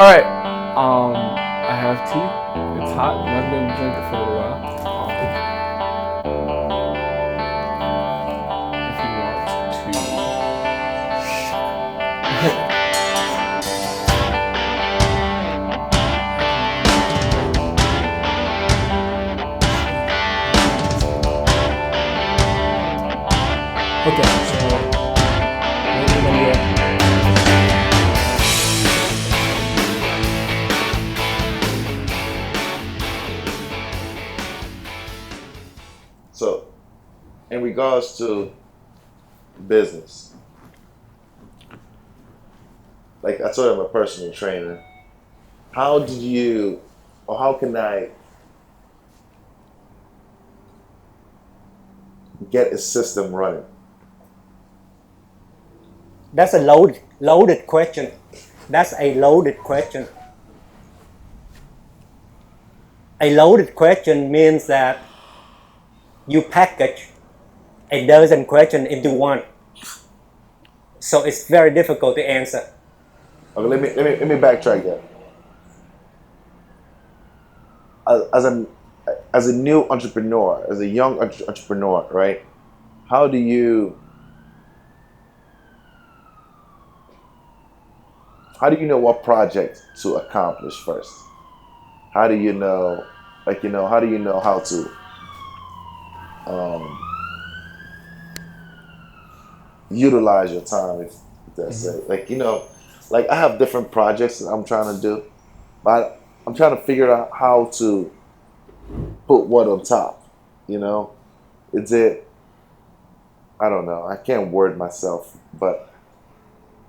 Alright, I have tea. It's hot. I'm not going to drink it for a little while. If you want to. Okay, so So, in regards to business, like I told you, I'm a personal trainer. How did you, or how can I get a system running? That's a loaded question. That's a loaded question. A loaded question means that you package a dozen questions into one. So it's very difficult to answer. Okay, let me backtrack that. As a new entrepreneur, as a young entrepreneur, right? How do you know what project to accomplish first? How do you know, how do you know how to utilize your time, if that's it? Like I have different projects that I'm trying to do, but I'm trying to figure out how to put what on top, Is it, I don't know, I can't word myself, but.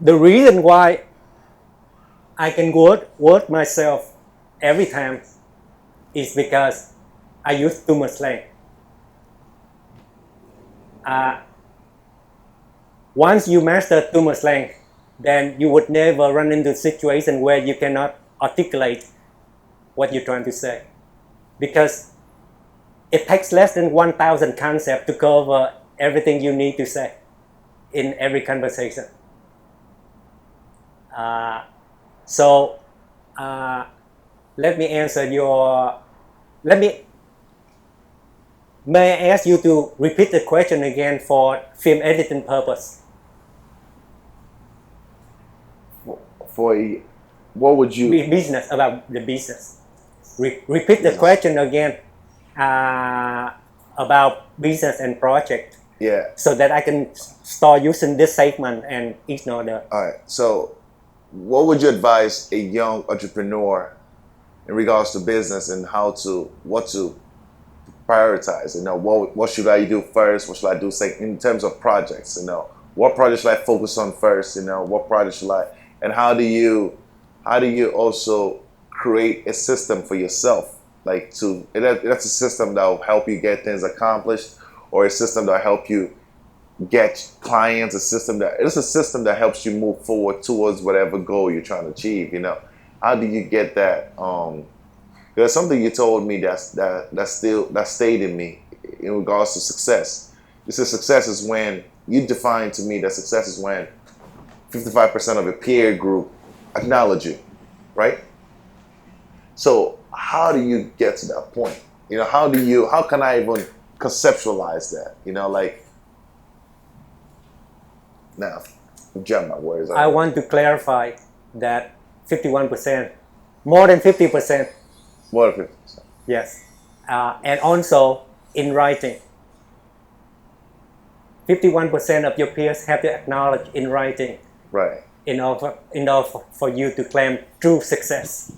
The reason why I can word myself every time is because I use Thumoslang. Once you master Thumoslang, then you would never run into a situation where you cannot articulate what you're trying to say. Because it takes less than 1,000 concepts to cover everything you need to say in every conversation. Let me answer may I ask you to repeat the question again for film editing purpose? What would you... Business, about the business. Repeat the question again about business and project. Yeah. So that I can start using this segment and ignore the... All right. So what would you advise a young entrepreneur in regards to business and what to prioritize? What should I do first? What should I do second in terms of projects? What projects should I focus on first? What projects should I, and how do you also create a system for yourself? That's a system that will help you get things accomplished, or a system that will help you get clients, it's a system that helps you move forward towards whatever goal you're trying to achieve. How do you get that? There's something you told me that stayed in me in regards to success. You said success is when you define to me that success is when 55% of a peer group acknowledge you, right? So how do you get to that point? How can I even conceptualize that? Now, jam my words. I want to clarify that 51%, more than 50%. More than 50%. Yes. And also in writing. 51% of your peers have to acknowledge in writing. Right. In order for you to claim true success.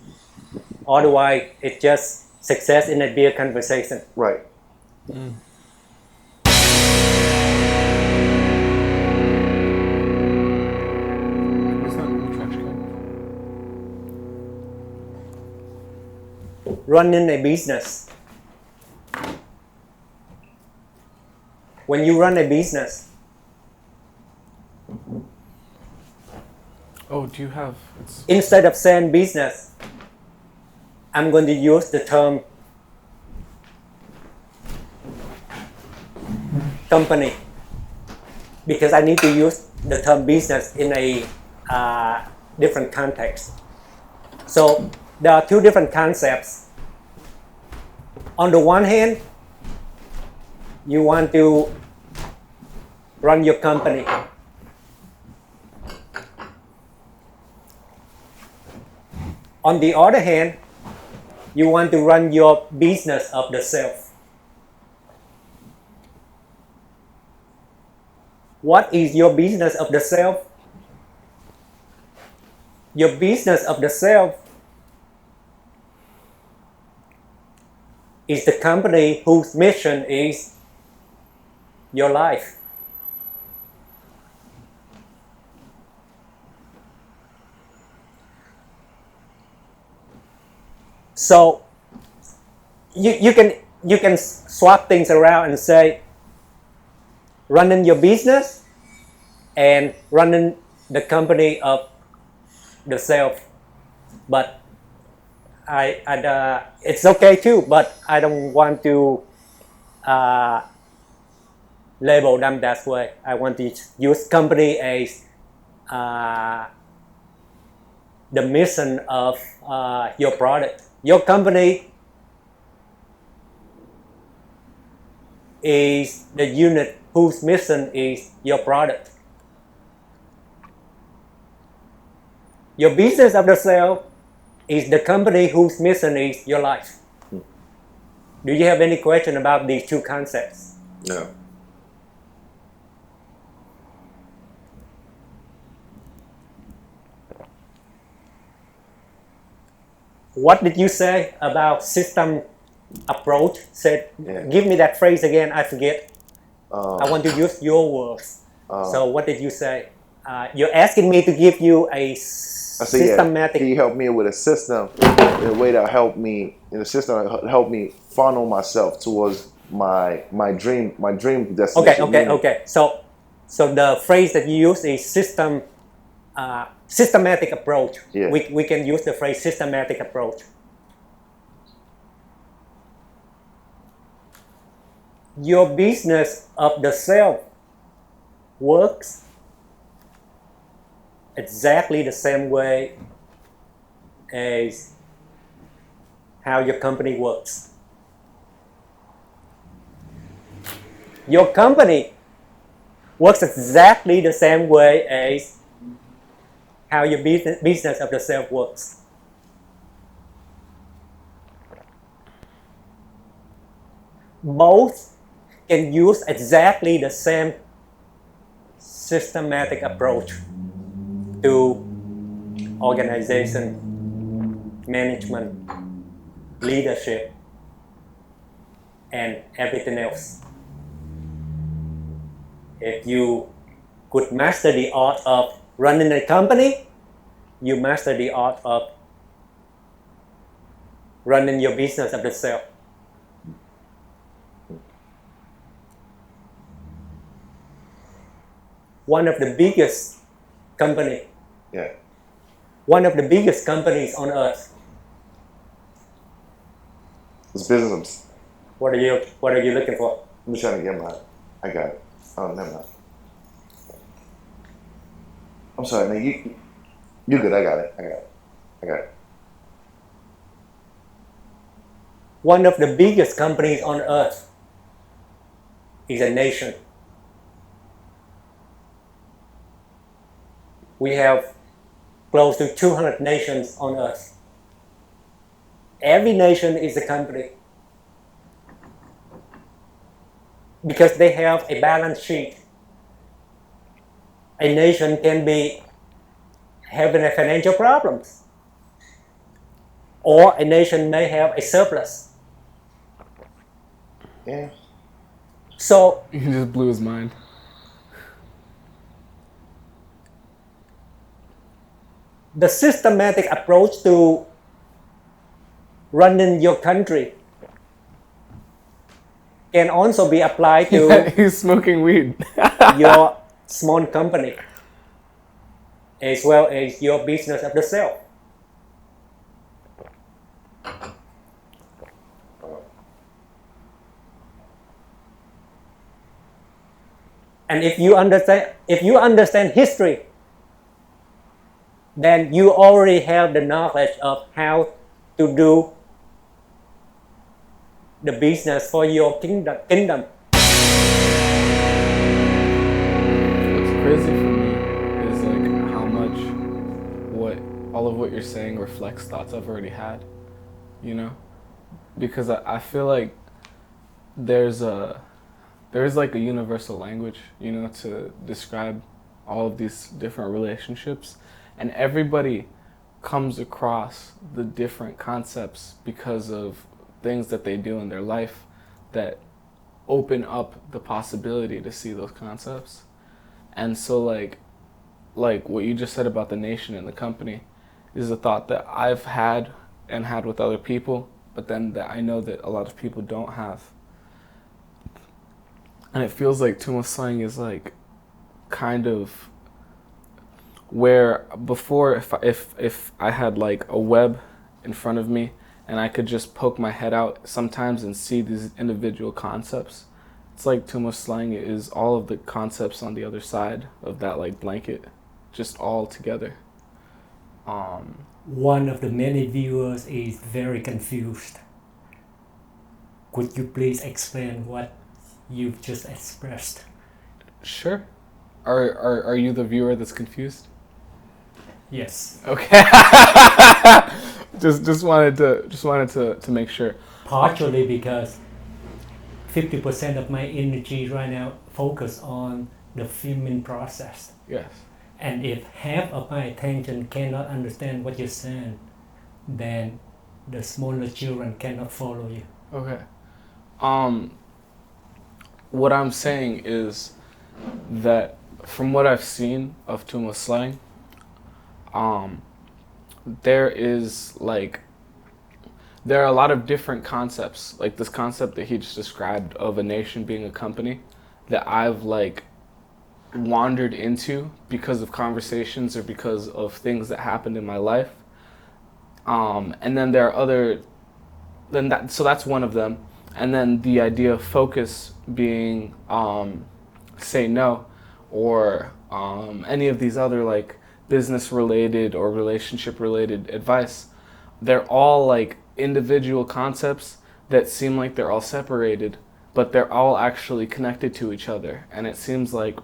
Otherwise, it's just success in a beer conversation. Right. Running a business. When you run a business, oh, do you have... instead of saying business, I'm going to use the term company, because I need to use the term business in a different context. So there are two different concepts. On the one hand, you want to run your company. On the other hand, you want to run your business of the self. What is your business of the self? Your business of the self is the company whose mission is your life. So you can swap things around and say running your business and running the company of the self, but it's okay too, but I don't want to label them that way. I want to use company as the mission of your product. Your company is the unit whose mission is your product. Your business of the self is the company whose mission is your life. Do you have any question about these two concepts? No. What did you say about system approach? Give me that phrase again, I forget. I want to use your words. So what did you say? You're asking me to give you a systematic... He helped me with a system in a way that helped me, funnel myself towards my dream destination. Okay. So the phrase that you use is systematic approach. Yeah. We can use the phrase systematic approach. Your business of the self works exactly the same way as how your company works. Your company works exactly the same way as how your business of the self works. Both can use exactly the same systematic approach to organization, management, leadership, and everything else. If you could master the art of running a company, you master the art of running your business of the self. One of the biggest companies on earth. It's business. What are you looking for? I'm trying to get mine. I got it. Oh, never mind. I'm sorry, man. You good. I got it. One of the biggest companies on earth is a nation. We have close to 200 nations on earth. Every nation is a company because they have a balance sheet. A nation can be having a financial problems, or a nation may have a surplus. Yeah. So He just blew his mind. the systematic approach to running your country can also be applied to He's smoking weed. your small company as well as your business of the self. And if you understand history, then you already have the knowledge of how to do the business for your kingdom. What's crazy for me is like how much all of what you're saying reflects thoughts I've already had, you know? Because I feel like there's like a universal language, you know, to describe all of these different relationships, and everybody comes across the different concepts because of things that they do in their life that open up the possibility to see those concepts. And so like what you just said about the nation and the company is a thought that I've had and had with other people, but then that I know that a lot of people don't have. And it feels like Thumoslang is like kind of where before, if I had like a web in front of me and I could just poke my head out sometimes and see these individual concepts, it's like Thumoslang is all of the concepts on the other side of that like blanket, just all together. One of the many viewers is very confused. Could you please explain what you've just expressed? Sure. Are you the viewer that's confused? Yes. Okay. just wanted to make sure. Partially because 50% of my energy right now focus on the filming process. Yes. And if half of my attention cannot understand what you're saying, then the smaller children cannot follow you. Okay. What I'm saying is that from what I've seen of Thumoslang, there are a lot of different concepts, like this concept that he just described of a nation being a company, that I've like wandered into because of conversations or because of things that happened in my life. And then there are so that's one of them. And then the idea of focus being say no, or any of these other like business related or relationship related advice, they're all like individual concepts that seem like they're all separated, but they're all actually connected to each other. And it seems like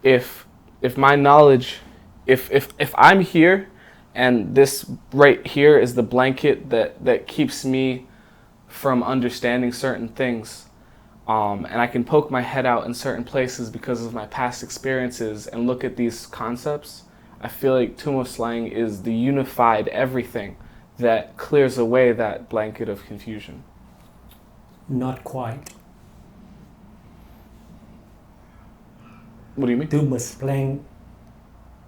if my knowledge, if I'm here and this right here is the blanket that keeps me from understanding certain things, and I can poke my head out in certain places because of my past experiences and look at these concepts, I feel like Thumoslang is the unified everything that clears away that blanket of confusion. Not quite. What do you mean? Thumoslang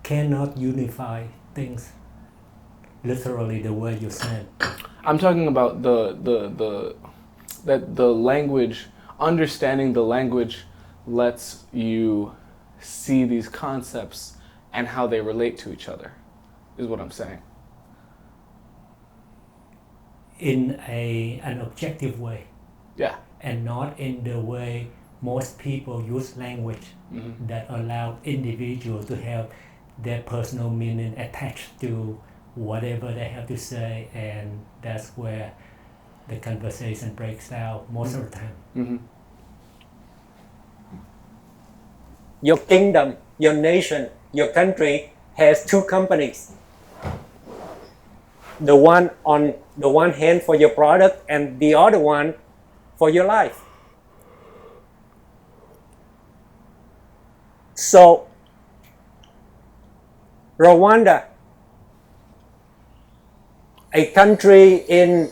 cannot unify things literally the way you said. I'm talking about the language, understanding the language lets you see these concepts and how they relate to each other, is what I'm saying. In an objective way. Yeah. And not in the way most people use language that allow individuals to have their personal meaning attached to whatever they have to say, and that's where the conversation breaks down most of the time. Mm-hmm. Your kingdom, your nation, your country has two companies. The one on the one hand for your product and the other one for your life. So, Rwanda, a country in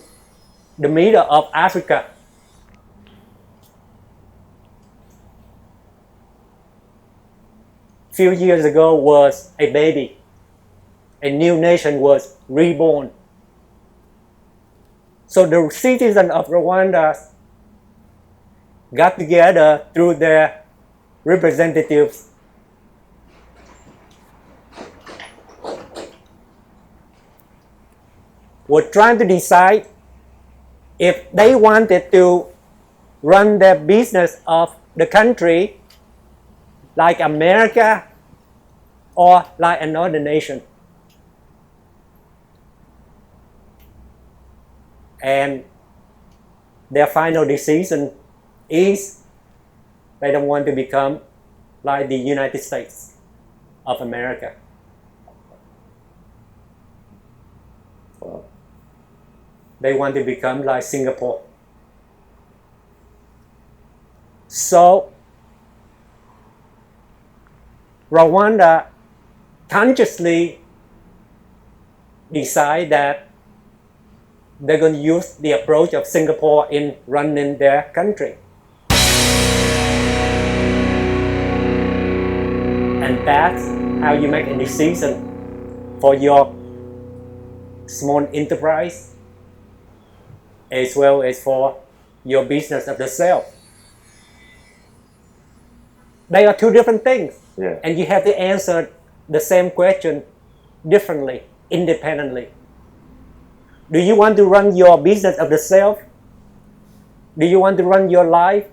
the middle of Africa, few years ago was a baby. A new nation was reborn. So the citizens of Rwanda got together through their representatives were trying to decide if they wanted to run their business of the country like America or like another nation. And their final decision is they don't want to become like the United States of America. Wow. They want to become like Singapore. So Rwanda consciously decide that they're going to use the approach of Singapore in running their country. And that's how you make a decision for your small enterprise as well as for your business of the self. They are two different things. Yeah. And you have to answer the same question differently, independently. Do you want to run your business of the self? Do you want to run your life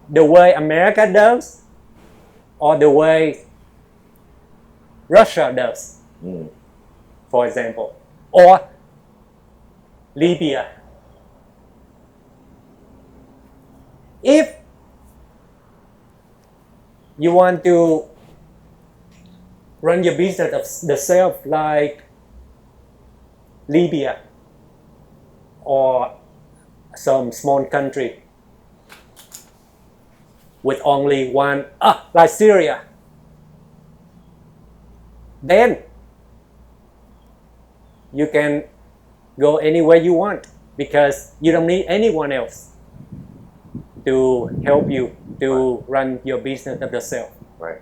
the way America does or the way Russia does, for example, or Libya? If you want to run your business of the self like Libya or some small country with only one, like Syria, then you can go anywhere you want because you don't need anyone else to help you to run your business of yourself. Right.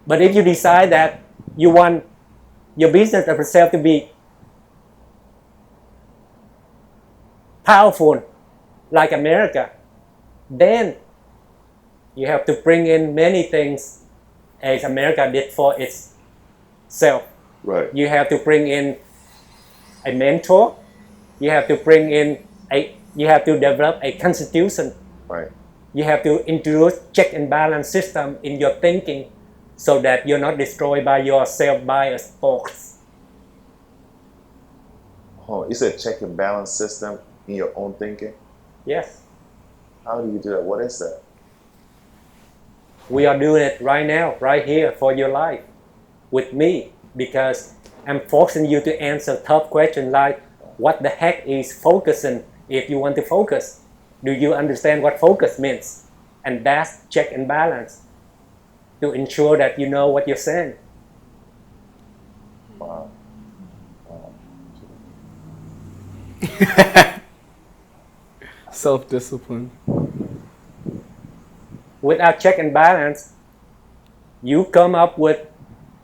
But if you decide that you want your business of yourself to be powerful like America, then you have to bring in many things as America did for itself. Right. You have to bring in a mentor. You have to you have to develop a constitution. Right. You have to introduce check and balance system in your thinking so that you're not destroyed by your self-biased thoughts. Oh, you said check and balance system in your own thinking? Yes. How do you do that? What is that? We are doing it right now, right here for your life with me because I'm forcing you to answer tough questions like what the heck is focusing if you want to focus? Do you understand what focus means? And that's check and balance to ensure that you know what you're saying. Wow. Self-discipline. Without check and balance, you come up with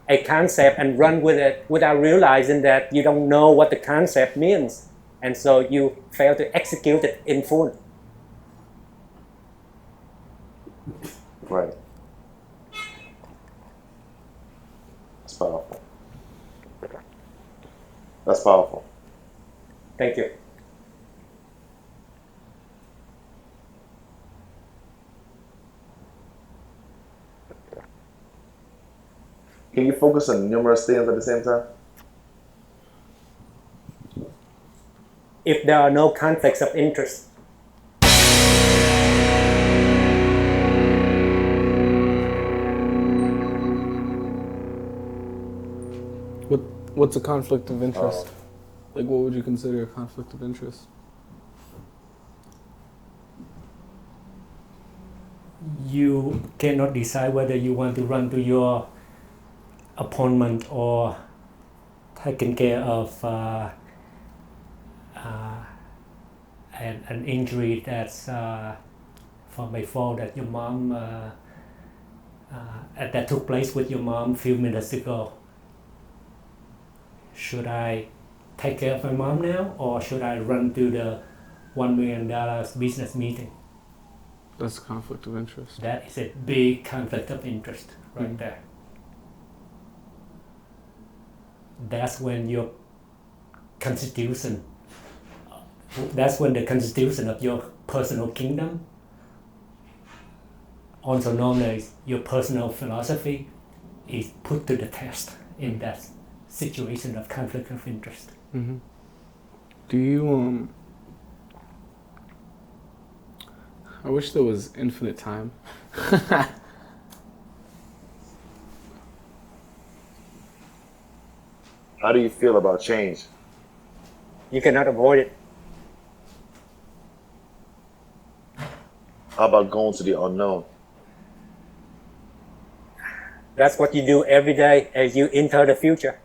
a concept and run with it without realizing that you don't know what the concept means. And so you fail to execute it in full. Right. That's powerful. That's powerful. Thank you. Can you focus on numerous things at the same time? If there are no conflicts of interest. What's a conflict of interest? Like, what would you consider a conflict of interest? You cannot decide whether you want to run to your opponent or taking care of an injury that's from a fall that your mom that took place with your mom a few minutes ago. Should I take care of my mom now, or should I run to the $1 million business meeting? That's a conflict of interest. That is a big conflict of interest right there. That's when your constitution, that's when the constitution of your personal kingdom also known as your personal philosophy, is put to the test in that situation of conflict of interest. Mm-hmm. Do you I wish there was infinite time. How do you feel about change? You cannot avoid it. How about going to the unknown? That's what you do every day as you enter the future.